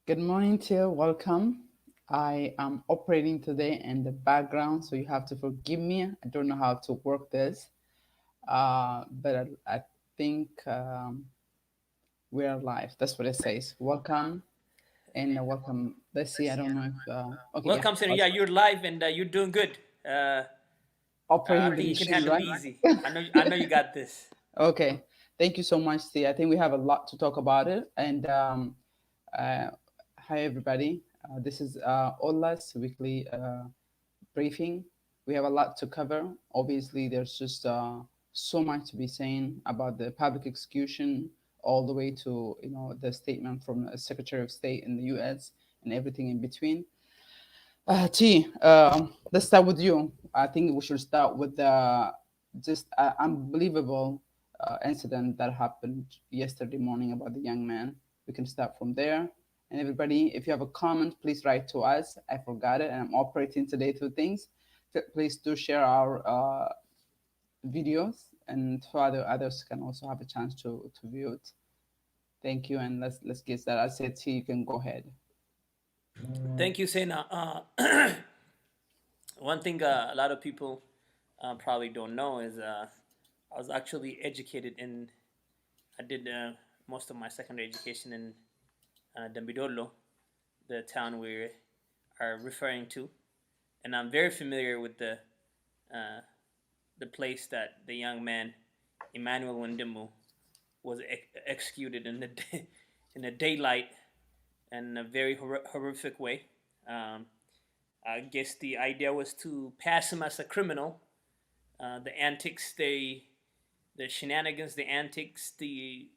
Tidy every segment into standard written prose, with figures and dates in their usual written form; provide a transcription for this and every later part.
Good morning to you. Welcome. I am operating today in the background, so you have to forgive me. I don't know how to work this, but I think we are live. That's what it says. Welcome and welcome. Let's see. I don't know if okay, yeah. Welcome, Sir. Yeah, you're live and you're doing good. I Operating the think you can machine, handle it right? easy. I know you got this. Okay. Thank you so much, T. I think we have a lot to talk about it. And uh, hi, everybody. This is Ollaa's weekly briefing. We have a lot to cover. Obviously, there's just so much to be saying about the public execution, all the way to the statement from the Secretary of State in the U.S. and everything in between. T, let's start with you. I think we should start with the just unbelievable incident that happened yesterday morning about the young man. We can start from there. And everybody, if you have a comment, please write to us. I forgot it, and I'm operating today two things. Please do share our videos, and so others can also have a chance to view it. Thank you, and let's get that. I said, T, you can go ahead. Thank you, Sena. One thing a lot of people probably don't know is I was actually educated in. I did most of my secondary education in Dambidolo, the town we are referring to, and I'm very familiar with uh, the place that the young man Emmanuel Wendemu was executed in the in the daylight in a very horrific way. Um, I guess the idea was to pass him as a criminal. The antics, the shenanigans, the antics, the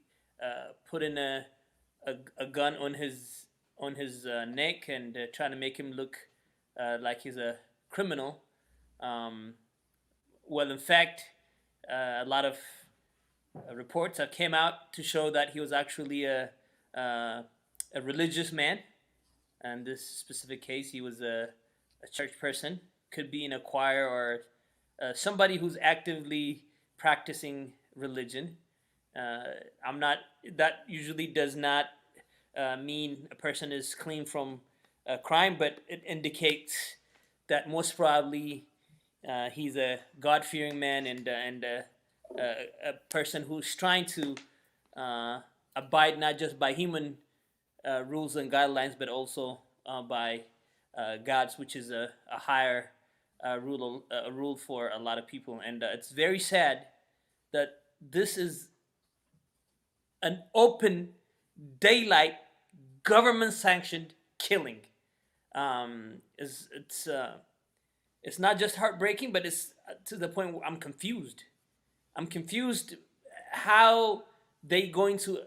put in a gun on his neck and trying to make him look like he's a criminal. Um, well, in fact, a lot of reports that came out to show that he was actually uh, a religious man. In this specific case, he was a church person, could be in a choir or somebody who's actively practicing religion. Uh, I'm not. That usually does not mean a person is clean from a crime, but it indicates that most probably he's a God fearing man and a person who's trying to abide not just by human rules and guidelines, but also by God's, which is a higher rule for a lot of people. And it's very sad that this is an open, daylight, government sanctioned killing. It's not just heartbreaking, but it's to the point where I'm confused. I'm confused. How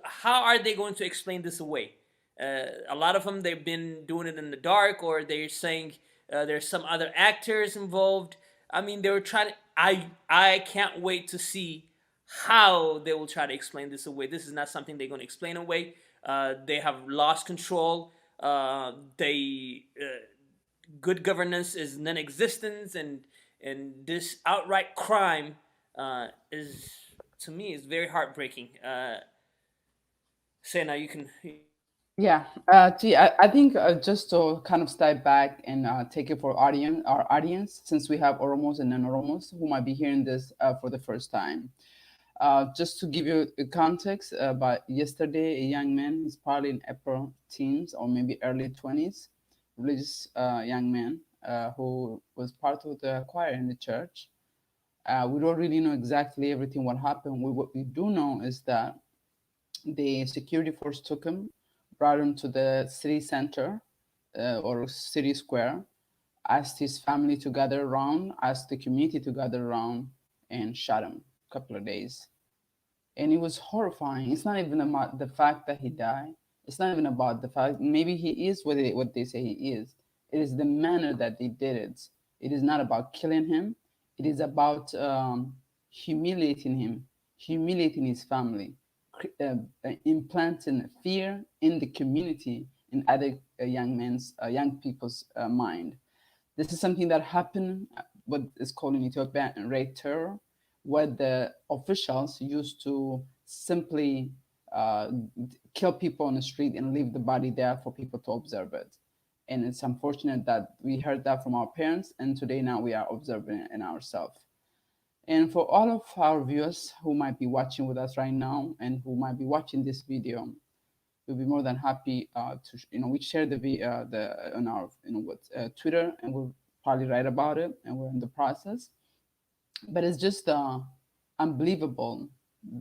how are they going to explain this away? A lot of them, they've been doing it in the dark, or they're saying there's some other actors involved. I mean, they were trying to. I can't wait to see how they will try to explain this away. This is not something they're going to explain away. They have lost control. They good governance is non-existence, and this outright crime is, to me, is very heartbreaking. Sena, you can. Yeah, gee, I think just to kind of step back and take it for our audience, since we have Oromos and non-Oromos who might be hearing this for the first time. Just to give you a context, about yesterday, a young man, he's probably in upper teens or maybe early 20s, religious young man who was part of the choir in the church. We don't really know exactly everything what happened. What we do know is that the security force took him, brought him to the city center or city square, asked his family to gather around, asked the community to gather around, and shot him a couple of days. And it was horrifying. It's not even about the fact that he died. It's not even about the fact maybe he is what they say he is. It is the manner that they did it. It is not about killing him. It is about humiliating him, humiliating his family, implanting fear in the community in other young people's mind. This is something that happened, what is called in Ethiopia rape terror, where the officials used to simply uh, kill people on the street and leave the body there for people to observe it. And it's unfortunate that we heard that from our parents, and today now we are observing it in ourselves. And for all of our viewers who might be watching with us right now and who might be watching this video, we'll be more than happy to we share the on our with Twitter, and we'll probably write about it, and we're in the process. But it's just unbelievable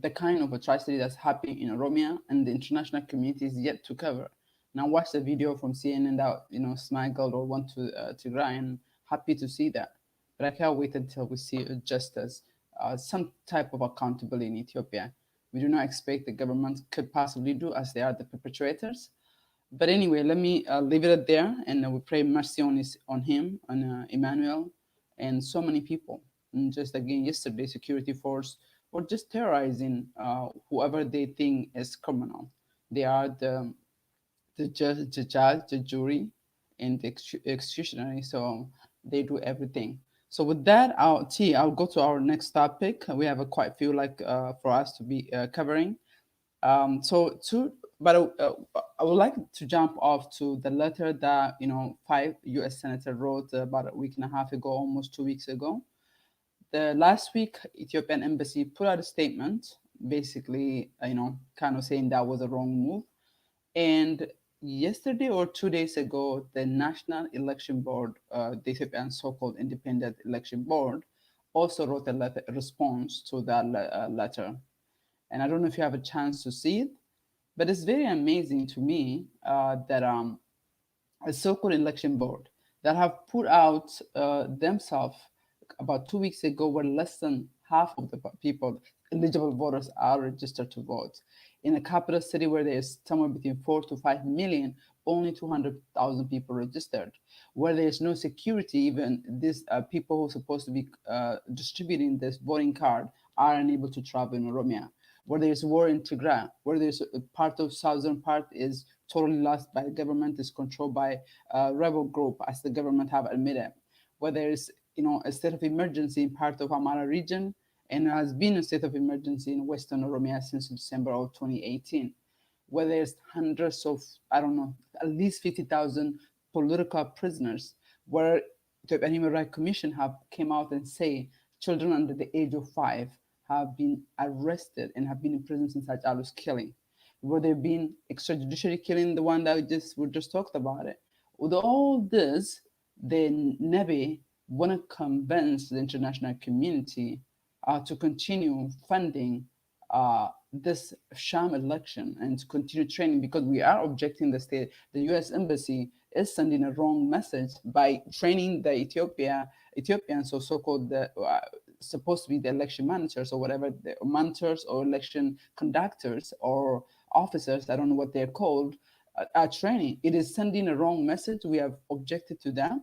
the kind of atrocity that's happening in Oromia, and the international community is yet to cover. Now watch the video from CNN that smuggled or went to Tigray, and happy to see that. But I can't wait until we see justice, some type of accountability in Ethiopia. We do not expect the government could possibly do, as they are the perpetrators. But anyway, let me leave it there, and we pray mercy on him, on Emmanuel, and so many people. And just again, yesterday, security force were just terrorizing whoever they think is criminal. They are the judge, the jury, and the executionary. So they do everything. So with that, I'll go to our next topic. We have a quite few for us to be covering. So but I would like to jump off to the letter that five U.S. senators wrote about a week and a half ago, almost 2 weeks ago. The last week, Ethiopian embassy put out a statement, basically, kind of saying that was a wrong move. And yesterday or 2 days ago, the National Election Board, the Ethiopian so-called Independent Election Board, also wrote a response to that letter. And I don't know if you have a chance to see it, but it's very amazing to me that a so-called election board that have put out themselves about 2 weeks ago, where less than half of the people, eligible voters, are registered to vote. In a capital city where there's somewhere between 4 to 5 million, only 200,000 people registered. Where there's no security, even these people who are supposed to be distributing this voting card are unable to travel in Oromia. Where there's war in Tigray, where there's a part of southern part is totally lost by the government, is controlled by a rebel group, as the government have admitted. Where there is a state of emergency in part of Amara region, and has been a state of emergency in Western Oromia since December of 2018, where there's hundreds of, I don't know, at least 50,000 political prisoners, where the Human Rights Commission have came out and say children under the age of 5 have been arrested and have been in prison since Hachalu's killing, where they've been extrajudicially killing the one that we just talked about it. With all this, the Nebe want to convince the international community to continue funding this sham election and to continue training, because we are objecting the state. The U.S. embassy is sending a wrong message by training the Ethiopians, or so-called supposed to be the election managers or whatever, the managers or election conductors or officers, I don't know what they're called, are training. It is sending a wrong message. We have objected to that.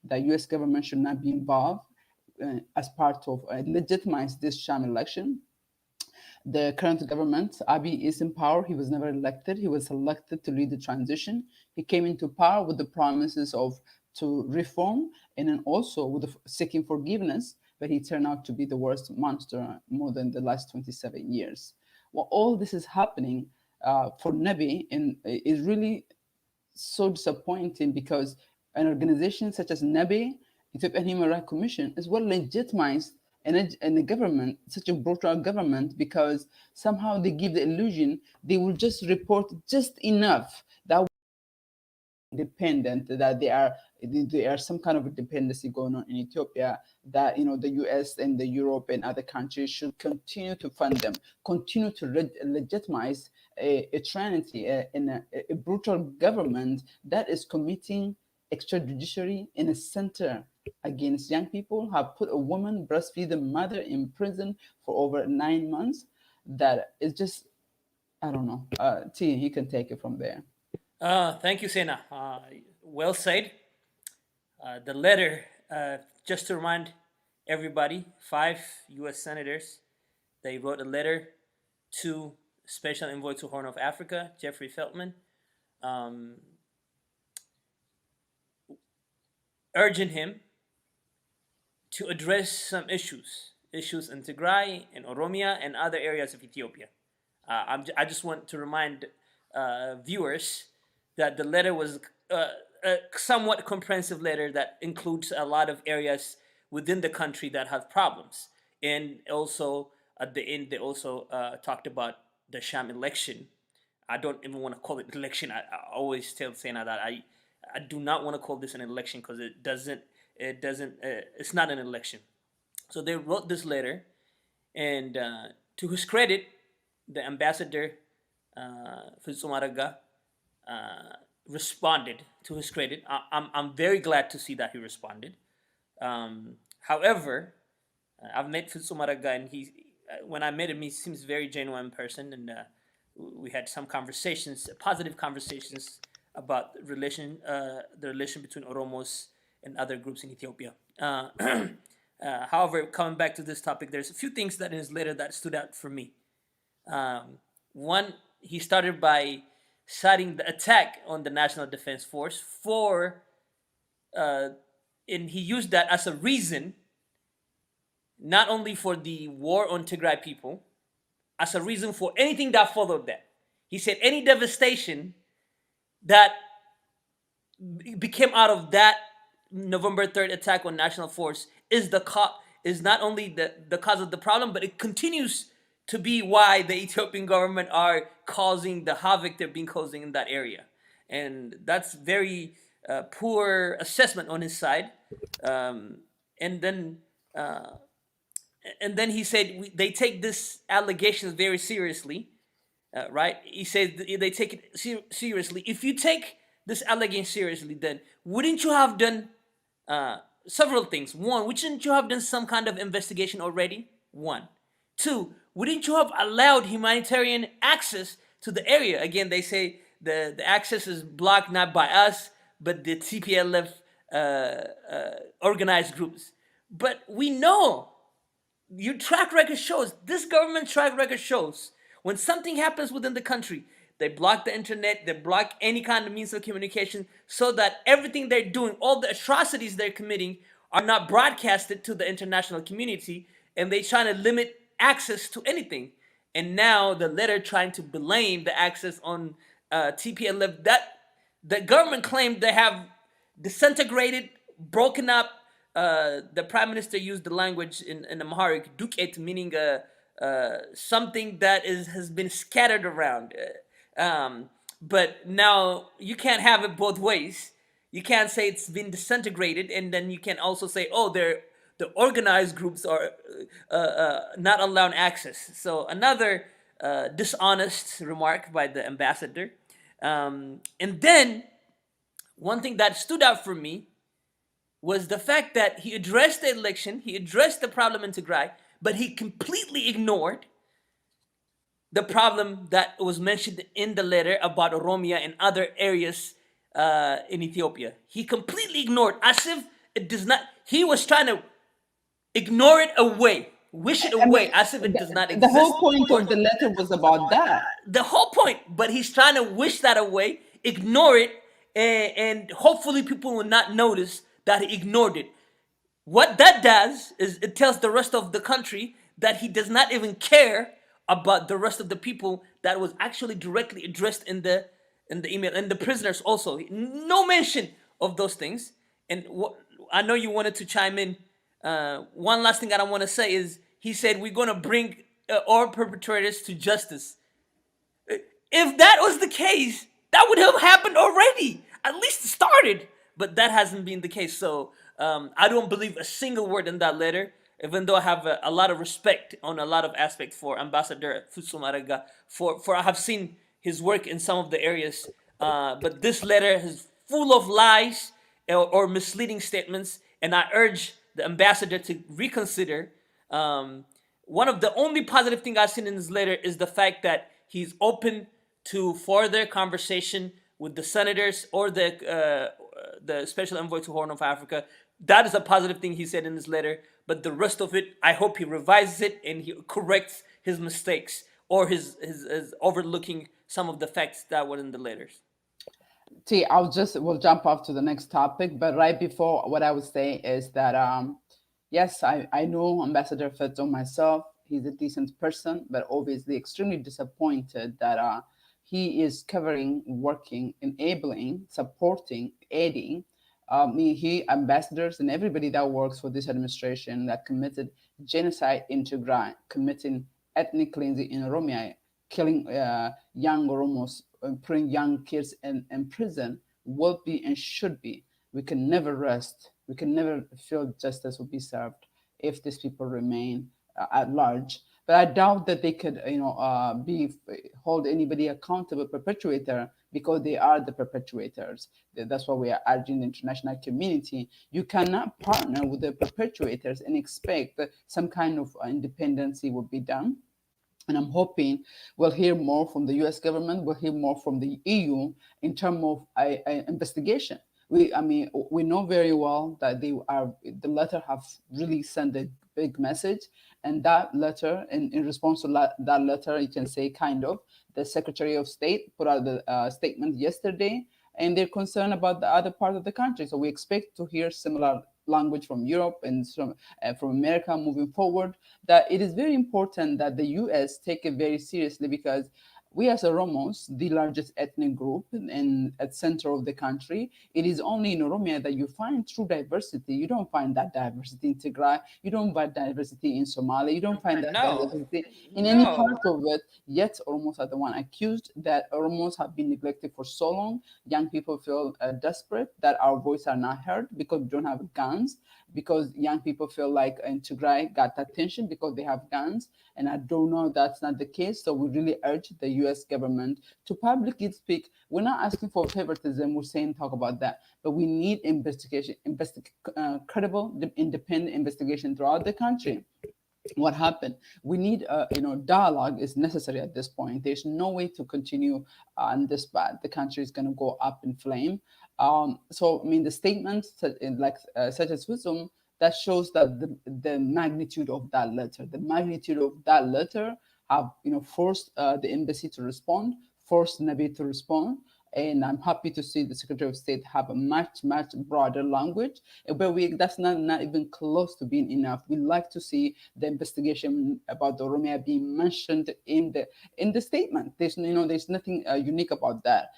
The U.S. government should not be involved as part of legitimize this sham election. The current government, Abiy, is in power. He was never elected. He was elected to lead the transition. He came into power with the promises of to reform, and then also with seeking forgiveness, but he turned out to be the worst monster more than the last 27 years. Well, all this is happening for Nebi, and is really so disappointing, because an organization such as NEBE, Ethiopian Human Rights Commission, is well legitimized in the government, such a brutal government, because somehow they give the illusion they will just report just enough that dependent, that they are some kind of a dependency going on in Ethiopia, that the US and the Europe and other countries should continue to fund them, continue to legitimize a trinity, a brutal government that is committing extrajudiciary in a center against young people, have put a woman, breastfeed a mother in prison for over 9 months. That is just, I don't know. T, you can take it from there. Thank you, Sena. Well said. The letter, just to remind everybody, five U.S. senators, they wrote a letter to Special Envoy to Horn of Africa, Jeffrey Feltman, um, urging him to address some issues in Tigray, in Oromia, and other areas of Ethiopia. I just want to remind viewers that the letter was a somewhat comprehensive letter that includes a lot of areas within the country that have problems. And also at the end, they also talked about the sham election. I don't even want to call it election. I always tell Sena that I do not want to call this an election because it's not an election. So they wrote this letter, and to his credit, the ambassador Fitsumaraga responded. To his credit, I'm very glad to see that he responded. However, I've met Fitsumaraga, and when I met him, he seems a very genuine person, and we had some conversations, positive conversations about the relation between Oromos and other groups in Ethiopia. However, coming back to this topic, there's a few things that in his letter that stood out for me. One, he started by citing the attack on the National Defense Force and he used that as a reason, not only for the war on Tigray people, as a reason for anything that followed that. He said any devastation that became out of that November 3rd attack on national force is not only the cause of the problem, but it continues to be why the Ethiopian government are causing the havoc they're being causing in that area. And that's very poor assessment on his side. And then he said they take this allegations very seriously, right? He said they take it seriously. If you take this allegation seriously, then wouldn't you have done several things? One, wouldn't you have done some kind of investigation already? One. Two, wouldn't you have allowed humanitarian access to the area? Again, they say the access is blocked not by us, but the TPLF organized groups. But we know, your track record shows, this government track record shows, when something happens within the country, they block the internet, they block any kind of means of communication so that everything they're doing, all the atrocities they're committing, are not broadcasted to the international community, and they trying to limit access to anything. And now the letter trying to blame the access on TPLF, that the government claimed they have disintegrated, broken up. The prime minister used the language in Amharic, duket, meaning something that has been scattered around. But now you can't have it both ways. You can't say it's been disintegrated, and then you can also say, oh, the organized groups are not allowing access. So another dishonest remark by the ambassador. And then one thing that stood out for me was the fact that he addressed the election, he addressed the problem in Tigray, but he completely ignored the problem that was mentioned in the letter about Oromia and other areas in Ethiopia. He completely ignored, as if it does not. He was trying to ignore it away, wish it I mean, away, as if it does not the exist. whole point of the letter was about that. The whole point, but he's trying to wish that away, ignore it, and hopefully people will not notice that he ignored it. What that does is it tells the rest of the country that he does not even care about the rest of the people that was actually directly addressed in the email, and the prisoners also. No mention of those things. And I know you wanted to chime in. One last thing that I want to say is he said we're going to bring all perpetrators to justice. If that was the case, that would have happened already. At least started. But that hasn't been the case. So I don't believe a single word in that letter, even though I have a lot of respect on a lot of aspects for Ambassador Futsumaraga, for I have seen his work in some of the areas. But this letter is full of lies or misleading statements, and I urge the ambassador to reconsider. One of the only positive thing I've seen in his letter is the fact that he's open to further conversation with the senators or the special envoy to Horn of Africa. That is a positive thing he said in his letter. But the rest of it, I hope he revises it and he corrects his mistakes or his overlooking some of the facts that were in the letters. See, we'll jump off to the next topic, but right before, what I would say is that yes, I know Ambassador Fetto myself. he's a decent person, but obviously extremely disappointed that he is covering, working, enabling, supporting, aiding he ambassadors and everybody that works for this administration that committed genocide in Tigray, committing ethnic cleansing in Oromia, killing young Oromos, putting young kids in prison, will be and should be. We can never rest. We can never feel justice will be served if these people remain at large. But I doubt that they could, be hold anybody accountable perpetuator because they are the perpetuators. That's why we are urging the international community. You cannot partner with the perpetuators and expect that some kind of independency will be done. And I'm hoping we'll hear more from the U.S. government. We'll hear more from the EU in terms of investigation. I mean, we know very well that the letter have really sent a big message, and that letter, in response to that letter, you can say kind of, the Secretary of State put out the statement yesterday, and they're concerned about the other part of the country. So we expect to hear similar language from Europe and from America moving forward. That it is very important that the U.S. take it very seriously because we as Oromos, the largest ethnic group and at center of the country, it is only in Oromia that you find true diversity. You don't find that diversity in Tigray. You don't find diversity in Somalia. You don't find that No, diversity in any no. part of it. Yet Oromos are the one accused that Oromos have been neglected for so long. Young people feel desperate that our voice are not heard because we don't have guns, because young people feel like in Tigray got attention because they have guns. And I don't know if that's not the case. So we really urge the US government to publicly speak. We're not asking for favoritism. We're saying talk about that. But we need investigation, credible, independent investigation throughout the country. What happened? We need dialogue is necessary at this point. There's no way to continue on this path. The country is going to go up in flame. So I mean the statements such as wisdom that shows that the magnitude of that letter, have forced the embassy to respond, forced Nabi to respond. And I'm happy to see the Secretary of State have a much broader language, but that's not even close to being enough. We like to see the investigation about the Oromia being mentioned in the statement. There's nothing unique about that.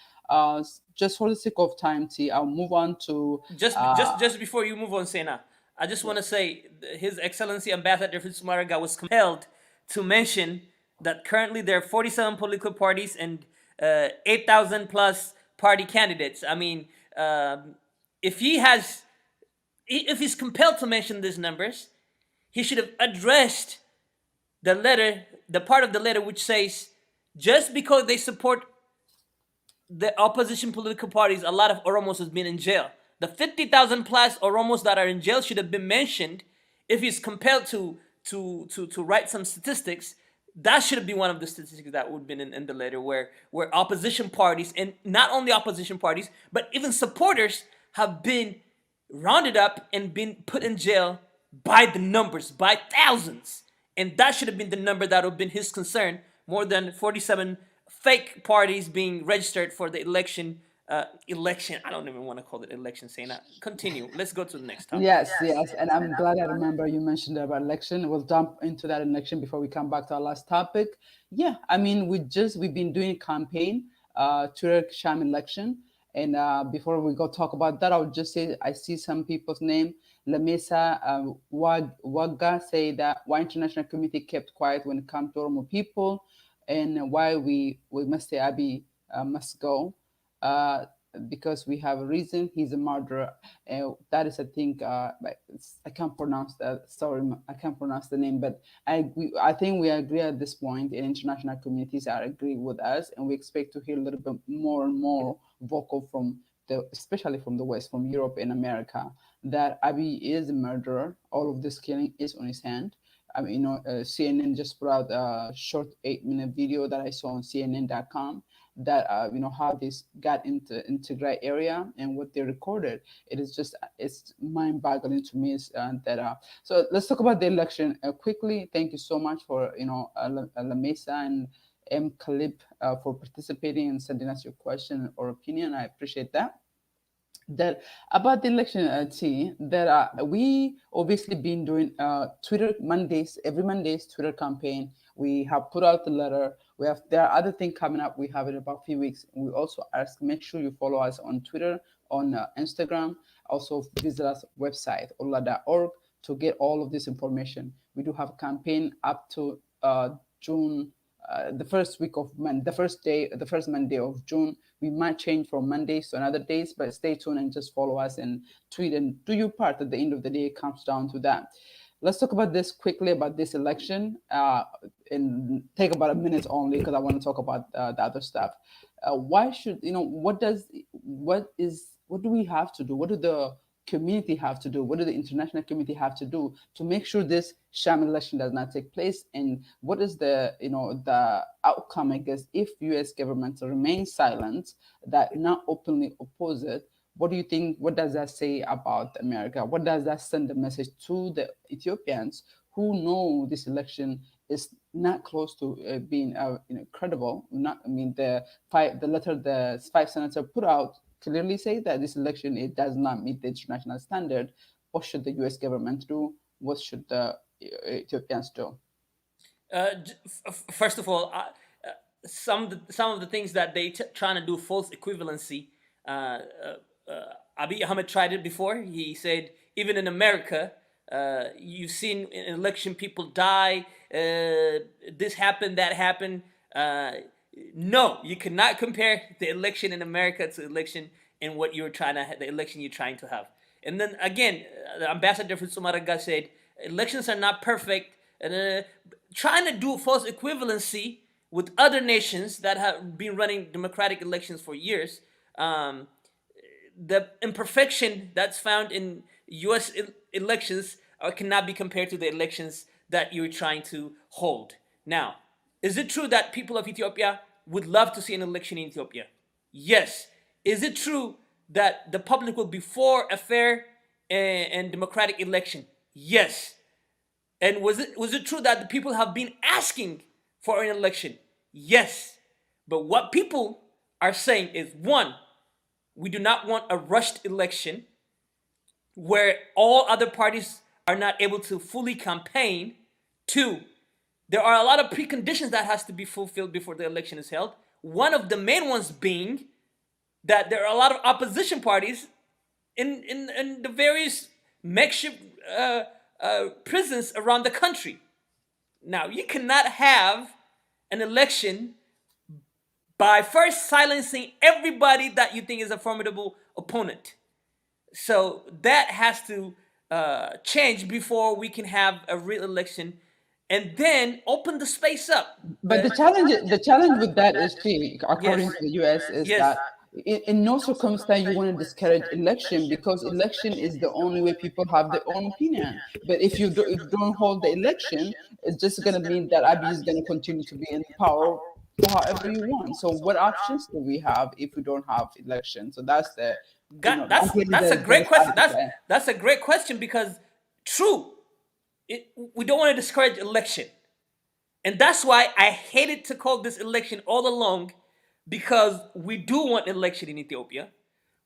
Just for the sake of time, T, I'll move on to Just before you move on, Sena, I just want to say His Excellency Ambassador Fitzmaraga was compelled to mention that currently there are 47 political parties and 8,000 plus party candidates. I mean, if if he's compelled to mention these numbers, he should have addressed the part of the letter which says just because they support the opposition political parties, a lot of Oromos has been in jail. The 50,000 plus Oromos that are in jail should have been mentioned. If he's compelled to write some statistics, that should be one of the statistics that would have been in the letter, where opposition parties, and not only opposition parties, but even supporters have been rounded up and been put in jail by the numbers, by thousands. And that should have been the number that would have been his concern, more than 47 fake parties being registered for the election. I don't even want to call it election, saying that. Continue. Let's go to the next topic. Yes, and I'm glad I remember you mentioned about election. We'll jump into that election before we come back to our last topic. Yeah, I mean, we've been doing a campaign, Turek Sham election, and before we go talk about that, I would just say I see some people's name. Lamesa Wagga say that why international community kept quiet when it comes to Oromo people, and why we must say Abiy must go. Uh, because we have a reason. He's a murderer. That is, I think, I can't pronounce that. Sorry, I can't pronounce the name, but I think we agree at this point, and international communities are agree with us, and we expect to hear a little bit more and more vocal from especially from the West, from Europe and America, that Abiy is a murderer. All of this killing is on his hand. I mean, CNN just put out a short 8-minute video that I saw on CNN.com that how this got into Tigray area and what they recorded. It's mind-boggling to me. So let's talk about the election quickly. Thank you so much for Lamesa and M. Khalib for participating and sending us your question or opinion. I appreciate that. that about the election, T, that we obviously been doing Twitter Mondays, every Monday's Twitter campaign. We have put out the letter. We have there are other things coming up. We have in about a few weeks. We also ask make sure you follow us on Twitter, on Instagram. Also visit us website ollaa.org to get all of this information. We do have a campaign up to June, the first week of the first day, the first Monday of June. We might change from Mondays to another days, but stay tuned and just follow us and tweet and do your part. At the end of the day, it comes down to that. Let's talk about this quickly about this election, and take about a minute only because I want to talk about the other stuff. Why should what do we have to do? What do the community have to do? What do the international community have to do to make sure this sham election does not take place? And what is the outcome? I guess if U.S. government remains silent, that not openly oppose it. What do you think? What does that say about America? What does that send a message to the Ethiopians who know this election is not close to being credible? Not, I mean, the letter the five senators put out clearly say that this election it does not meet the international standard. What should the U.S. government do? What should the Ethiopians do? First of all, some of the things that they trying to do false equivalency. Uh, Abiy Ahmed tried it before. He said even in America, you've seen in election people die. This happened, that happened. No, you cannot compare the election in America to election in what you're trying to the election you're trying to have. And then again, the ambassador from Sumaraga said elections are not perfect. Trying to do false equivalency with other nations that have been running democratic elections for years. The imperfection that's found in U.S. Elections cannot be compared to the elections that you're trying to hold. Now, is it true that people of Ethiopia would love to see an election in Ethiopia? Yes. Is it true that the public will be for a fair and democratic election? Yes. And was it true that the people have been asking for an election? Yes. But what people are saying is one, we do not want a rushed election where all other parties are not able to fully campaign. Two, there are a lot of preconditions that has to be fulfilled before the election is held. One of the main ones being that there are a lot of opposition parties in the various makeshift prisons around the country. Now, you cannot have an election by first silencing everybody that you think is a formidable opponent. So that has to change before we can have a real election, and then open the space up. But the challenge with that is, see, according to the U.S., is Yes. that in no circumstance you want to discourage election because election is the only way people have their own opinion. But if you don't hold the election, it's just going to mean that Abiy is going to continue to be in power for however you want. So what options do we have if we don't have election? So that's the That's really a the great question. starting point. That's a great question because true, we don't want to discourage election, and that's why I hated to call this election all along, because we do want election in Ethiopia.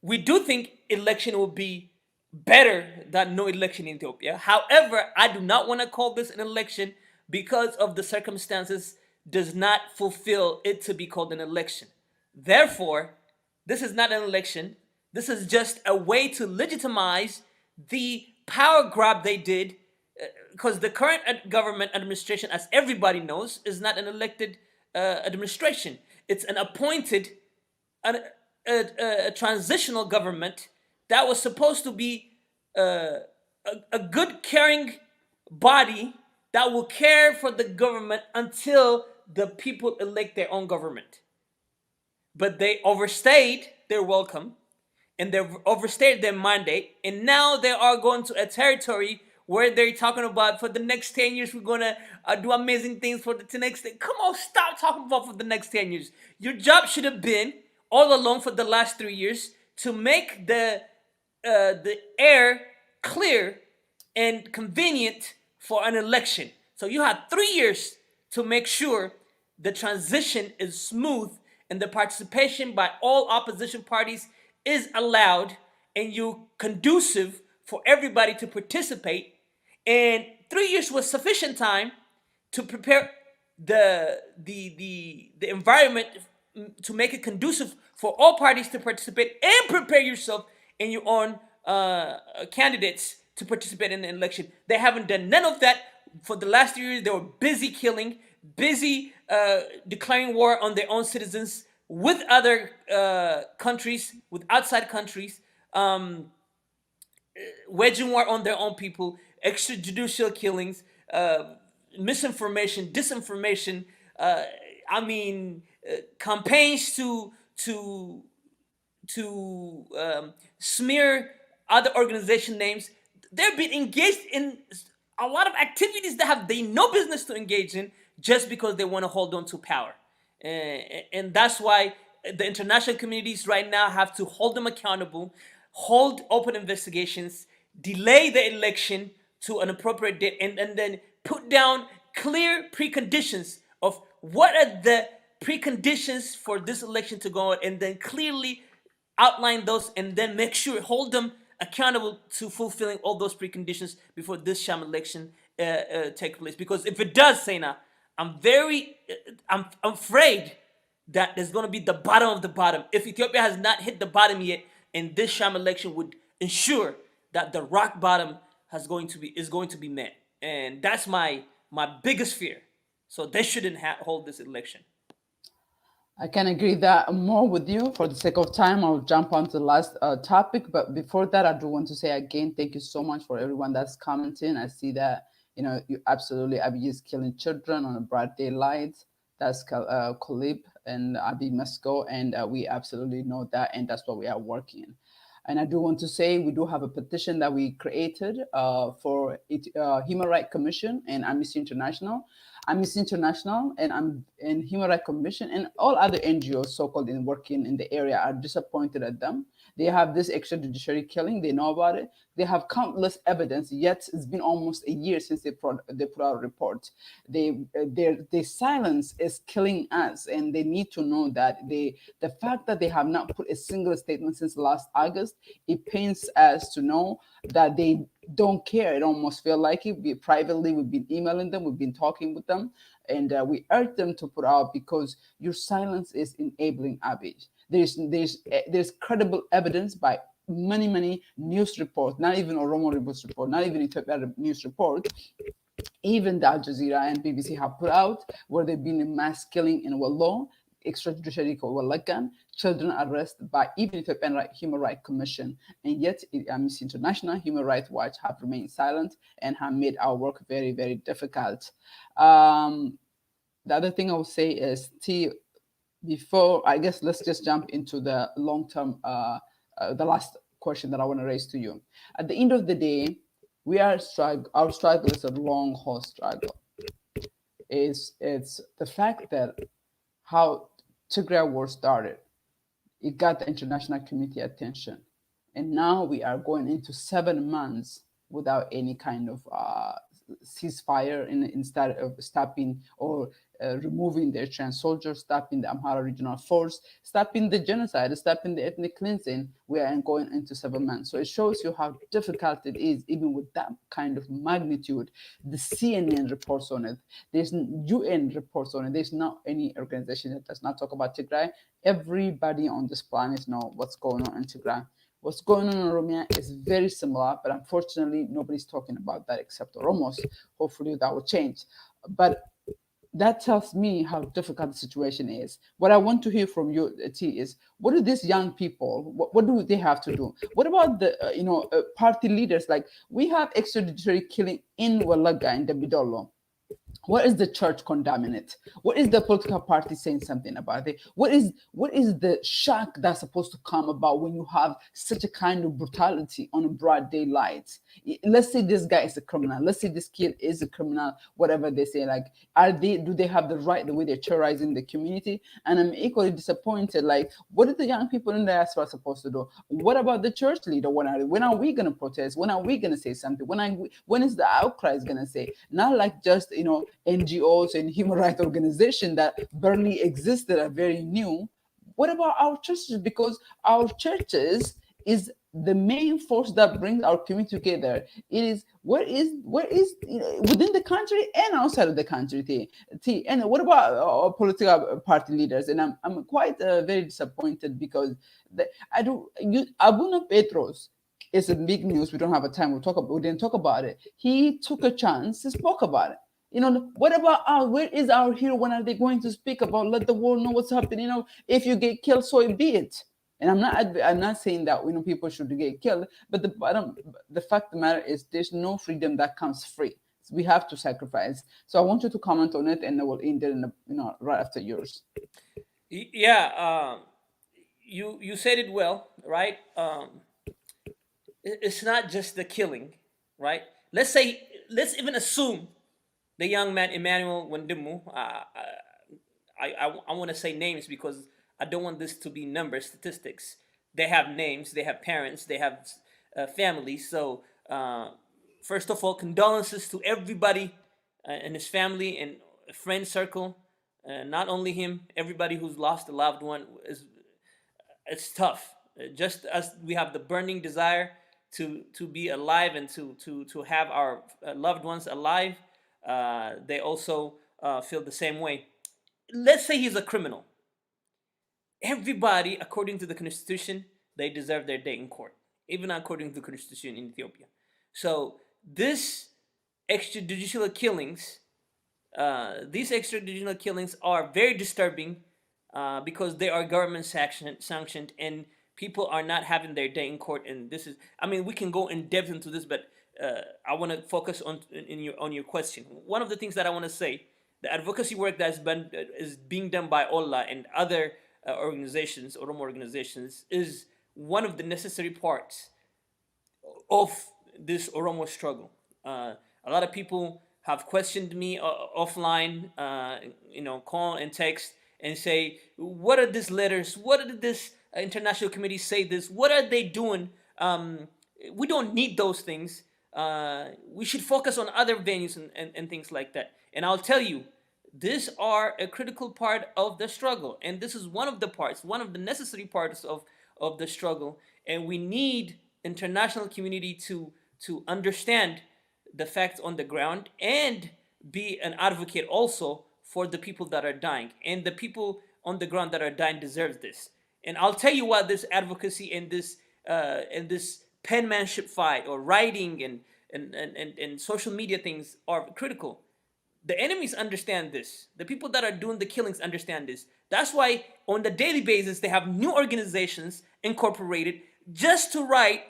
We do think election will be better than no election in Ethiopia. However, I do not want to call this an election because of the circumstances does not fulfill it to be called an election. Therefore, this is not an election. This is just a way to legitimize the power grab they did, because the current government administration, as everybody knows, is not an elected administration. It's an appointed, a transitional government that was supposed to be a good caring body that will care for the government until the people elect their own government. But they overstayed their welcome, and they've overstayed their mandate, and now they are going to a territory where they're talking about for the next 10 years we're going to do amazing things for the next thing. Come on, stop talking about for the next 10 years. Your job should have been all along for the last 3 years to make the air clear and convenient for an election. So you had 3 years to make sure the transition is smooth and the participation by all opposition parties is allowed, and you conducive for everybody to participate, and 3 years was sufficient time to prepare the environment to make it conducive for all parties to participate, and prepare yourself and your own candidates to participate in the election. They haven't done none of that for the last 3 years. They were busy killing, busy declaring war on their own citizens with other countries, with outside countries, waging war on their own people, extrajudicial killings, misinformation, disinformation. Uh, Campaigns to smear other organization names. They're being engaged in a lot of activities that have they no business to engage in, just because they want to hold on to power. And that's why the international communities right now have to hold them accountable, hold open investigations, delay the election to an appropriate date, and then put down clear preconditions of what are the preconditions for this election to go on, and then clearly outline those, and then make sure hold them accountable to fulfilling all those preconditions before this sham election take place. Because if it does, Sena, I'm afraid that there's going to be the bottom of the bottom. If Ethiopia has not hit the bottom yet, and this sham election would ensure that the rock bottom is going to be met, and that's my biggest fear. So they shouldn't hold this election. I can agree that more with you. For the sake of time, I'll jump on to the last topic. But before that, I do want to say again, thank you so much for everyone that's commenting. I see that, you absolutely, Abiy is killing children on a broad daylight. That's Khalib and Abiy must go. And we absolutely know that. And that's what we are working. And I do want to say we do have a petition that we created for Human Rights Commission and Amnesty International. Amnesty International and Human Rights Commission and all other NGOs so-called in working in the area are disappointed at them. They have this extrajudiciary killing. They know about it. They have countless evidence. Yet it's been almost a year since they put out a report. Their silence is killing us, and they need to know that the fact that they have not put a single statement since last August, it pains us to know that they don't care. It almost feel like it. Privately, we've been emailing them, we've been talking with them, and we urge them to put out, because your silence is enabling Abiy. There's credible evidence by many news reports, not even Oromo News report, not even Ethiopia news report, even the Al Jazeera and BBC have put out, where they've been in mass killing in Wallo, extrajudiciary Wallagan, children arrested by even Ethiopian Human Rights Commission, and yet Amnesty International, Human Rights Watch have remained silent and have made our work very difficult. The other thing I would say is, before, I guess, let's just jump into the long-term, the last question that I want to raise to you. At the end of the day, our struggle is a long haul struggle. It's the fact that how Tigray war started, it got the international community attention. And now we are going into 7 months without any kind of ceasefire, instead of stopping or removing the Eritrean soldiers, stopping the Amhara regional force, stopping the genocide, stopping the ethnic cleansing. We are going into 7 months. So it shows you how difficult it is, even with that kind of magnitude. The CNN reports on it. There's UN reports on it. There's not any organization that does not talk about Tigray. Everybody on this planet knows what's going on in Tigray. What's going on in Oromia is very similar, but unfortunately, nobody's talking about that except Oromos. Hopefully, that will change. But that tells me how difficult the situation is. What I want to hear from you, T, is what do these young people, what do they have to do? What about the party leaders? Like, we have extrajudiciary killing in Wallaga, in Dambidolo. What is the church condemning it? What is the political party saying something about it? What is the shock that's supposed to come about when you have such a kind of brutality on a broad daylight? Let's say this guy is a criminal. Let's say this kid is a criminal. Whatever they say, like, do they have the right, the way they're terrorizing the community? And I'm equally disappointed. Like, what are the young people in the diaspora supposed to do? What about the church leader? When are we going to protest? When are we going to say something? When is the outcry is going to say? Not like just NGOs and human rights organizations that barely existed, are very new. What about our churches? Because our churches is the main force that brings our community together. It is where is within the country and outside of the country. And what about political party leaders? And I'm quite very disappointed because I don't you Abuna Petros is a big news. We don't have a time. We didn't talk about it. He took a chance. He spoke about it. What about where is our hero? When are they going to speak about? Let the world know what's happening. If you get killed, so be it. And I'm not saying that people should get killed, but the fact of the matter is there's no freedom that comes free. So we have to sacrifice. So I want you to comment on it, and I will end it right after yours. Yeah, you said it well, right? It's not just the killing, right? Let's even assume the young man Emmanuel Wendimu. I want to say names because I don't want this to be numbers, statistics. They have names, they have parents, they have families. So first of all, condolences to everybody in his family and friend circle. Not only him, everybody who's lost a loved one is it's tough. Just as we have the burning desire to be alive and to have our loved ones alive, they also feel the same way. Let's say he's a criminal. Everybody, according to the constitution, they deserve their day in court, even according to the constitution in Ethiopia. So this extrajudicial killings, these extrajudicial killings are very disturbing because they are government sanctioned and people are not having their day in court. And this is, I mean, we can go in depth into this, but I want to focus on your question. One of the things that I want to say, the advocacy work is being done by Ollaa and other organizations, Oromo organizations, is one of the necessary parts of this Oromo struggle. A lot of people have questioned me offline, call and text and say, "What are these letters? What did this international committee say? This? What are they doing? We don't need those things. We should focus on other venues and things like that." And I'll tell you, these are a critical part of the struggle, and this is one of the parts, one of the necessary parts of the struggle. And we need international community to understand the facts on the ground and be an advocate also for the people that are dying, and the people on the ground that are dying deserves this. And I'll tell you why this advocacy and this penmanship fight or writing and social media things are critical. The enemies understand this. The people that are doing the killings understand this. That's why on the daily basis they have new organizations incorporated just to write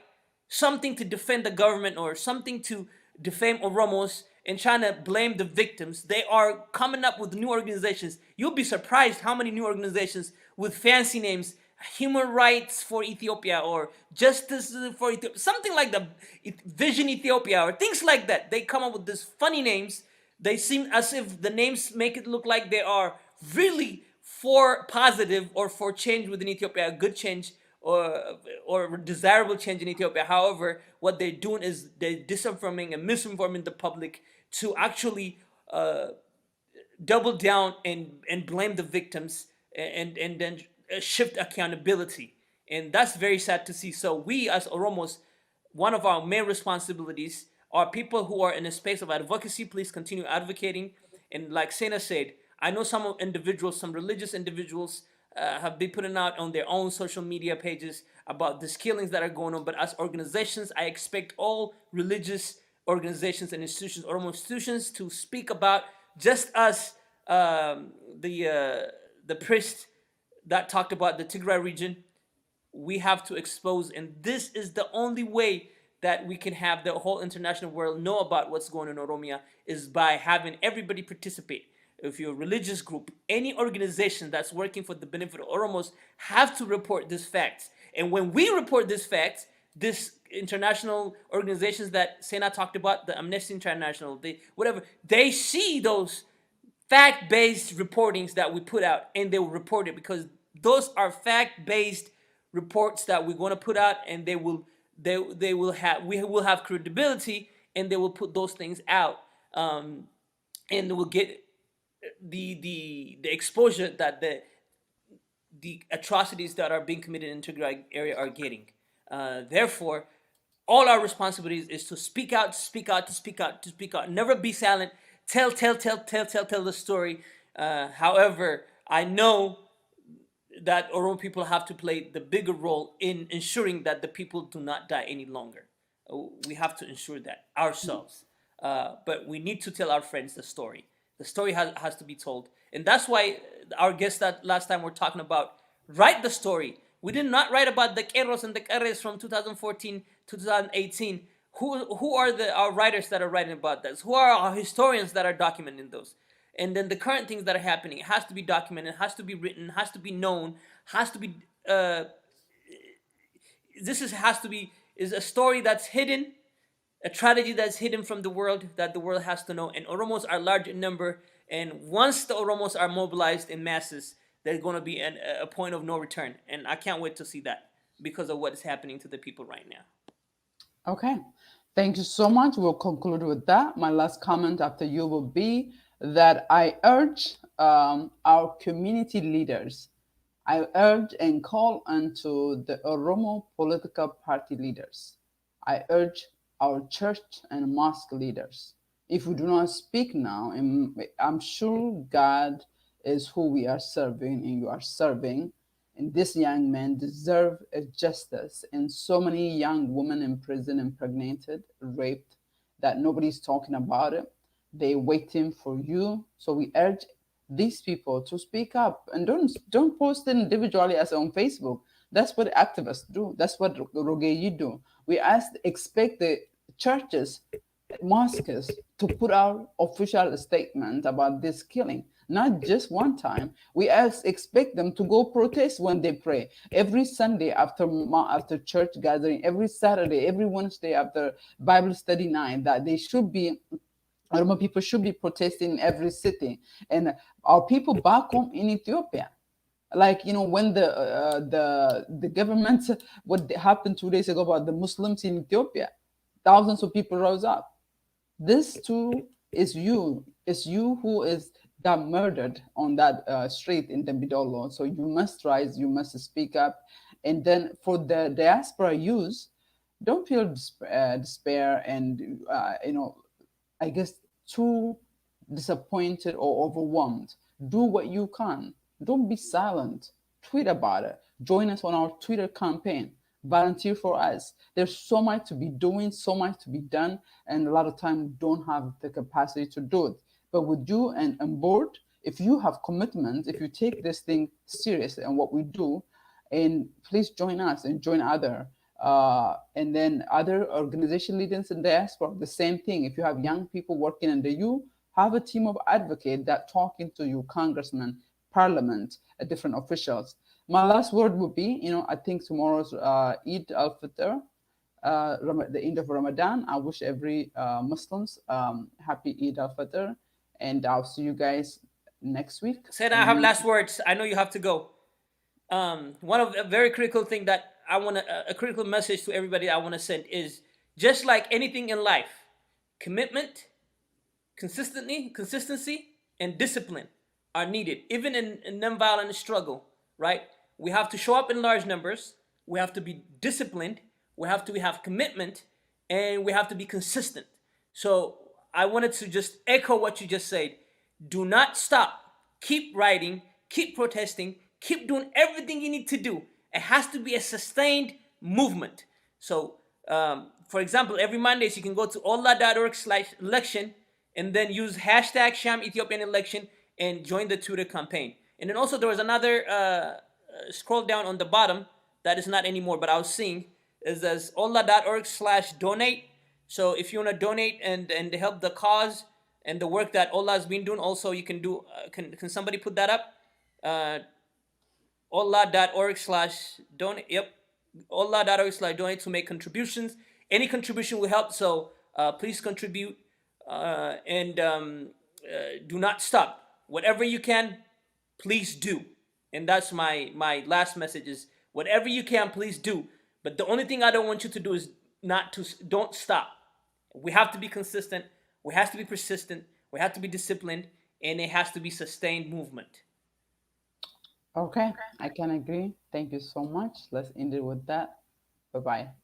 something to defend the government or something to defame Oromos and trying to blame the victims. They are coming up with new organizations. You'll be surprised how many new organizations with fancy names, human rights for Ethiopia or justice for Ethiopia, something like the Vision Ethiopia or things like that. They come up with these funny names. They seem as if the names make it look like they are really for positive or for change within Ethiopia, a good change or desirable change in Ethiopia. However, what they're doing is they're disinforming and misinforming the public to actually double down and blame the victims and then shift accountability. And that's very sad to see. So we as Oromos, one of our main responsibilities are people who are in a space of advocacy. Please continue advocating. And like Sena said, I know some individuals, some religious individuals have been putting out on their own social media pages about these killings that are going on. But as organizations, I expect all religious organizations and institutions, Oromo institutions, to speak about, just as the priest that talked about the Tigray region, we have to expose. And this is the only way that we can have the whole international world know about what's going on in Oromia, is by having everybody participate. If you're a religious group, any organization that's working for the benefit of Oromos have to report these facts. And when we report these facts, this international organizations that Sena talked about, the Amnesty International, they see those fact-based reportings that we put out, and they will report it because those are fact-based reports that we're going to put out, and they will have, we will have credibility, and they will put those things out, and we'll get the exposure that the atrocities that are being committed in Tigray area are getting. Therefore, all our responsibilities is to speak out, to speak out, to speak out, to speak out. Never be silent. Tell the story. However, I know that Oromo people have to play the bigger role in ensuring that the people do not die any longer. We have to ensure that ourselves. But we need to tell our friends the story. The story has to be told. And that's why our guests that last time were talking about write the story. We did not write about the Queros and the Carres from 2014 to 2018. Who are our writers that are writing about this? Who are our historians that are documenting those? And then the current things that are happening, it has to be documented, has to be written, has to be known, has to be uh, has to be is a story that's hidden, a tragedy that's hidden from the world that the world has to know. And Oromos are large in number, and once the Oromos are mobilized in masses, there's going to be a point of no return. And I can't wait to see that because of what is happening to the people right now. Okay. Thank you so much. We'll conclude with that. My last comment after you will be that I urge our community leaders, I urge and call unto the Oromo political party leaders. I urge our church and mosque leaders. If we do not speak now, and I'm sure God is who we are serving and you are serving, and this young man deserve a justice, and so many young women in prison, impregnated, raped, that nobody's talking about it. They waiting for you. So we urge these people to speak up and don't post it individually as on Facebook. That's what activists do. That's what Rogeyi do. We expect the churches, mosques to put out official statement about this killing, not just one time. We expect them to go protest when they pray every Sunday after church gathering, every Saturday, every Wednesday after Bible study night. That they should be, Oromo people should be protesting in every city, and our people back home in Ethiopia, like when the government, what happened 2 days ago about the Muslims in Ethiopia, thousands of people rose up. This too is you. It's you who is got murdered on that street in Dembidolo. So you must rise. You must speak up. And then for the diaspora youth, don't feel despair and I guess too disappointed or overwhelmed. Do what you can. Don't be silent. Tweet about it. Join us on our Twitter campaign. Volunteer for us. There's so much to be doing, so much to be done, and a lot of time we don't have the capacity to do it. But with you and on board, if you have commitment, if you take this thing serious and what we do, and please join us and join other and then other organization leaders in diaspora, the same thing. If you have young people working under you, have a team of advocates that talking to you, congressmen, parliament, different officials. My last word would be, I think tomorrow's Eid al-Fitr, the end of Ramadan. I wish every Muslims happy Eid al-Fitr, and I'll see you guys next week. Said I have And last words. I know you have to go. One of a very critical thing that I want to, a critical message to everybody I want to send is just like anything in life, commitment, consistency, and discipline are needed, even in nonviolent struggle, right? We have to show up in large numbers, we have to be disciplined, we have to have commitment, and we have to be consistent. So I wanted to just echo what you just said. Do not stop. Keep writing, keep protesting, keep doing everything you need to do. It has to be a sustained movement. So, for example, every Mondays you can go to ollaa.org/election and then use hashtag Sham Ethiopian election and join the Twitter campaign. And then also there was another scroll down on the bottom that is not anymore, but I was seeing is as ollaa.org/donate. So if you want to donate and help the cause and the work that Ollaa has been doing, also you can do. Can somebody put that up? Ollaa.org/donate. Yep, ollaa.org/donate to make contributions. Any contribution will help. So please contribute and do not stop. Whatever you can, please do. And that's my last message is whatever you can, please do. But the only thing I don't want you to do is don't stop. We have to be consistent. We have to be persistent. We have to be disciplined, and it has to be sustained movement. okay, I can agree. Thank you so much. Let's end it with that. Bye bye.